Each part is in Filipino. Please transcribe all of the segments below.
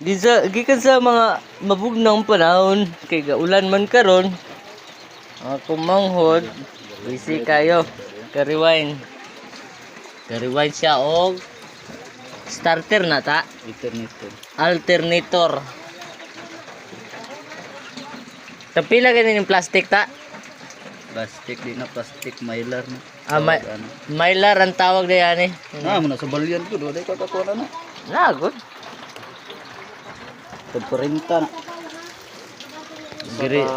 Gikan sa mga mabugnang panahon kay gaulan man karon. Kumanghod, busy kayo. Ka-rewind. Ka-rewind siya og starter na ta. Alternator. Tapila ganin yung plastic ta. Plastic di na plastic mylar na. Mylar ang tawag na yan eh. Na mo na sa balyan ko do day kakakuha na. Nagod. Pagparenta na. Giri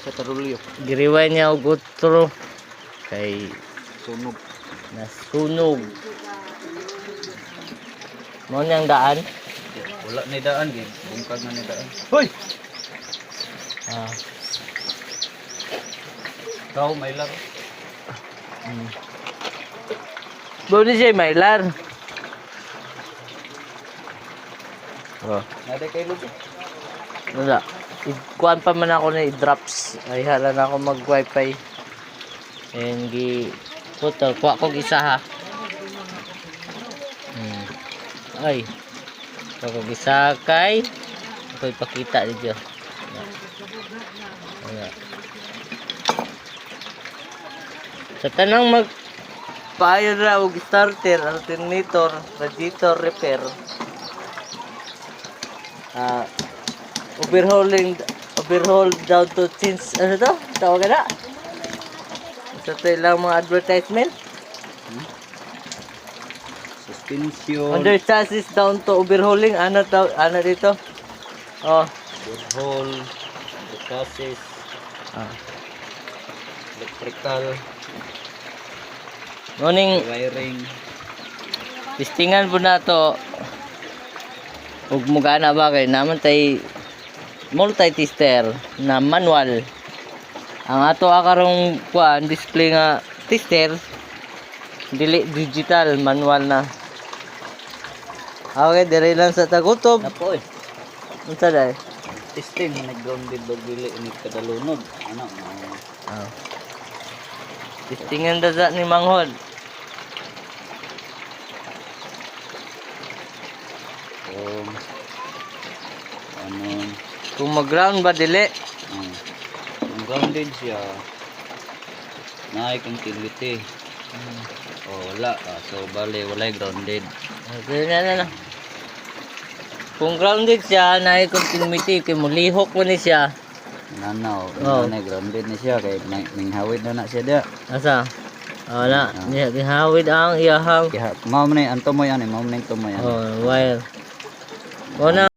sa tarulyo. giriwan niya og utro kay Sunog. nasunog. Mo niyang daan. Wala na daan gid. Bungkag na ni daan. Hoy. Ah. Tao mylar. Bawdi siya mylar. Oh. Nade kay luto. Wala. Kuan pa man ako na i-drops. Ay hala na ako mag-wifi. And puto, kuha ko isa ha. Ay. Kuha ko isa kay ako ipakita dito. Wala. Sa tanang payo ra og starter, alternator, radiator repair. Overhaul down to change, ano to? Tawag na? Sa ito lang mga advertisement. Suspension. Under chassis down to overhauling. Ano dito? Oh. Overhaul. Chassis. Electrical. Morning. Wiring. Testingan po na to. Ug mugana ba kay naman tay multi-tester na manual. Ang ato akarong kuan display nga tester dili digital, manual na. Okay, dire lang sa tagutob. Napo eh. Unsa dai? Testing nag-grounded bag dili ni kadalunod. Ano? Testingan da sa ni Manghod. Kung mag-ground ba dili? Ang grounded siya. Naay continuity. Wala. So bale walay grounded. Okay na. Kung grounded siya, naay continuity kay mulihok mo ni siya. Nanaw. Oh. Naay grounded ni siya kay minghawid na siya dia. Asa? Wala. Gihawid ang iyahang. Mao man ni anto mo yan, mao man tumo yan. Wire. Mo na